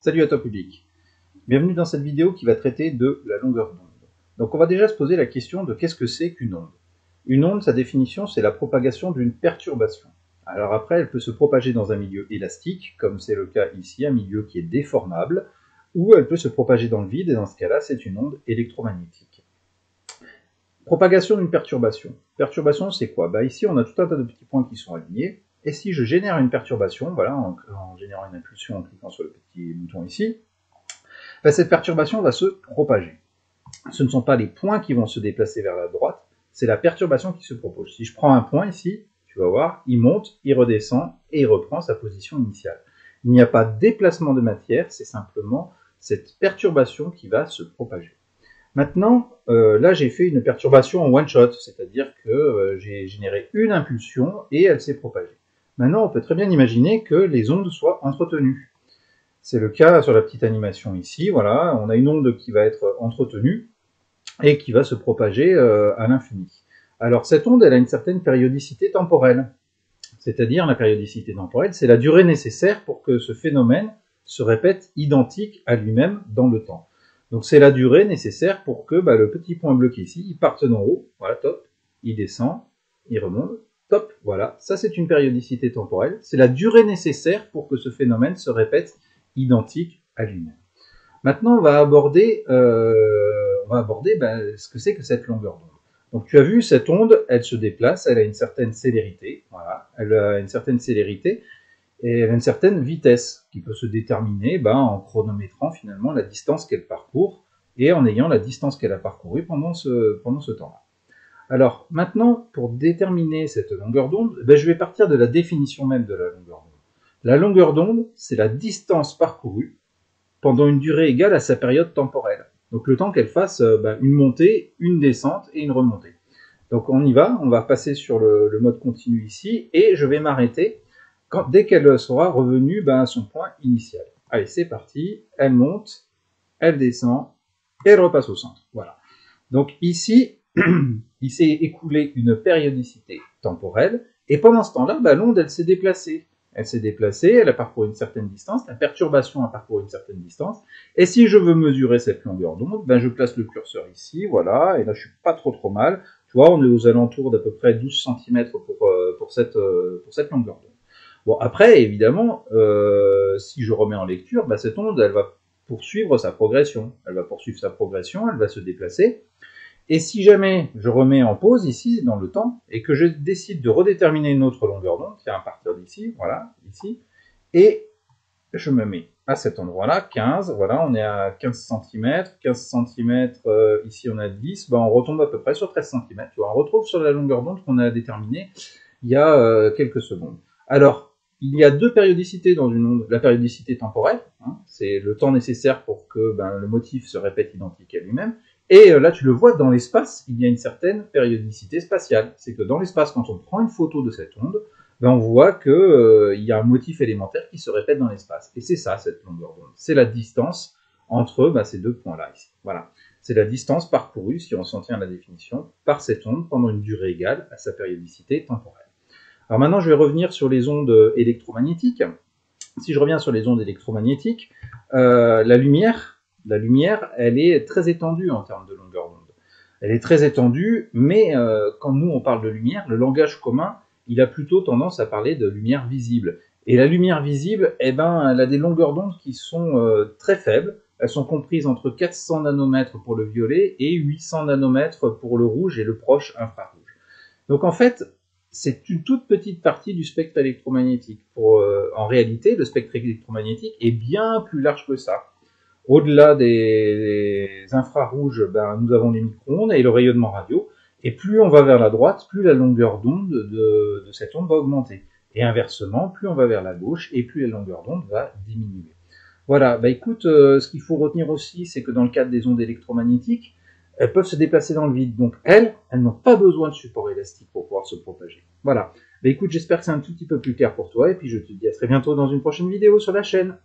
Salut à toi public. Bienvenue dans cette vidéo qui va traiter de la longueur d'onde. Donc on va déjà se poser la question de qu'est-ce que c'est qu'une onde. Une onde, sa définition, c'est la propagation d'une perturbation. Alors après, elle peut se propager dans un milieu élastique, comme c'est le cas ici, un milieu qui est déformable, ou elle peut se propager dans le vide, et dans ce cas-là, c'est une onde électromagnétique. Propagation d'une perturbation. Perturbation, c'est quoi? Ici, on a tout un tas de petits points qui sont alignés, et si je génère une perturbation, voilà, en générant une impulsion en cliquant sur le petit bouton ici, cette perturbation va se propager. Ce ne sont pas les points qui vont se déplacer vers la droite, c'est la perturbation qui se propage. Si je prends un point ici, tu vas voir, il monte, il redescend et il reprend sa position initiale. Il n'y a pas de déplacement de matière, c'est simplement cette perturbation qui va se propager. Maintenant, là j'ai fait une perturbation en one shot, c'est-à-dire que j'ai généré une impulsion et elle s'est propagée. Maintenant, on peut très bien imaginer que les ondes soient entretenues. C'est le cas sur la petite animation ici, voilà, on a une onde qui va être entretenue et qui va se propager à l'infini. Alors cette onde, elle a une certaine périodicité temporelle, c'est-à-dire la périodicité temporelle, c'est la durée nécessaire pour que ce phénomène se répète identique à lui-même dans le temps. Donc c'est la durée nécessaire pour que le petit point bleu qui est ici, il parte d'en haut, voilà, top, il descend, il remonte, top, voilà, ça c'est une périodicité temporelle, c'est la durée nécessaire pour que ce phénomène se répète identique à lui-même. Maintenant, on va aborder ce que c'est que cette longueur d'onde. Donc tu as vu, cette onde, elle se déplace, elle a une certaine célérité, voilà, elle a une certaine célérité, et elle a une certaine vitesse qui peut se déterminer en chronométrant finalement la distance qu'elle parcourt et en ayant la distance qu'elle a parcourue pendant ce temps-là. Alors maintenant, pour déterminer cette longueur d'onde, je vais partir de la définition même de la longueur d'onde. La longueur d'onde, c'est la distance parcourue pendant une durée égale à sa période temporelle. Donc le temps qu'elle fasse une montée, une descente et une remontée. Donc on y va, on va passer sur le mode continu ici, et je vais m'arrêter dès qu'elle sera revenue à son point initial. Allez, c'est parti, elle monte, elle descend, et elle repasse au centre. Voilà. Donc ici, il s'est écoulé une périodicité temporelle, et pendant ce temps-là, l'onde, elle s'est déplacée. Elle s'est déplacée, elle a parcouru une certaine distance, la perturbation a parcouru une certaine distance, et si je veux mesurer cette longueur d'onde, je place le curseur ici, voilà, et là je suis pas trop mal, tu vois, on est aux alentours d'à peu près 12 cm pour cette longueur d'onde. Bon, après, évidemment, si je remets en lecture, cette onde, elle va poursuivre sa progression, elle va se déplacer, et si jamais je remets en pause ici, dans le temps, et que je décide de redéterminer une autre longueur d'onde, tiens, à partir d'ici, voilà, ici, et je me mets à cet endroit-là, 15, voilà, on est à 15 cm, 15 cm, ici on a 10, on retombe à peu près sur 13 cm, tu vois, on retrouve sur la longueur d'onde qu'on a déterminée il y a quelques secondes. Alors, il y a deux périodicités dans une onde. La périodicité temporelle, c'est le temps nécessaire pour que le motif se répète identique à lui-même. Et là, tu le vois, dans l'espace, il y a une certaine périodicité spatiale. C'est que dans l'espace, quand on prend une photo de cette onde, on voit qu'il y a un motif élémentaire qui se répète dans l'espace. Et c'est ça, cette longueur d'onde. C'est la distance entre ces deux points-là, ici. Voilà. C'est la distance parcourue, si on s'en tient à la définition, par cette onde pendant une durée égale à sa périodicité temporelle. Alors maintenant, je vais revenir sur les ondes électromagnétiques. Si je reviens sur les ondes électromagnétiques, la lumière, elle est très étendue en termes de longueur d'onde. Elle est très étendue, mais quand nous, on parle de lumière, le langage commun, il a plutôt tendance à parler de lumière visible. Et la lumière visible, elle a des longueurs d'onde qui sont très faibles. Elles sont comprises entre 400 nanomètres pour le violet et 800 nanomètres pour le rouge et le proche infrarouge. Donc en fait, c'est une toute petite partie du spectre électromagnétique. En réalité, le spectre électromagnétique est bien plus large que ça. Au-delà des infrarouges, nous avons les micro-ondes et le rayonnement radio. Et plus on va vers la droite, plus la longueur d'onde de cette onde va augmenter. Et inversement, plus on va vers la gauche, et plus la longueur d'onde va diminuer. Voilà, écoute, ce qu'il faut retenir aussi, c'est que dans le cadre des ondes électromagnétiques, elles peuvent se déplacer dans le vide. Donc elles n'ont pas besoin de support élastique pour pouvoir se propager. Voilà. Écoute, j'espère que c'est un tout petit peu plus clair pour toi, et puis je te dis à très bientôt dans une prochaine vidéo sur la chaîne.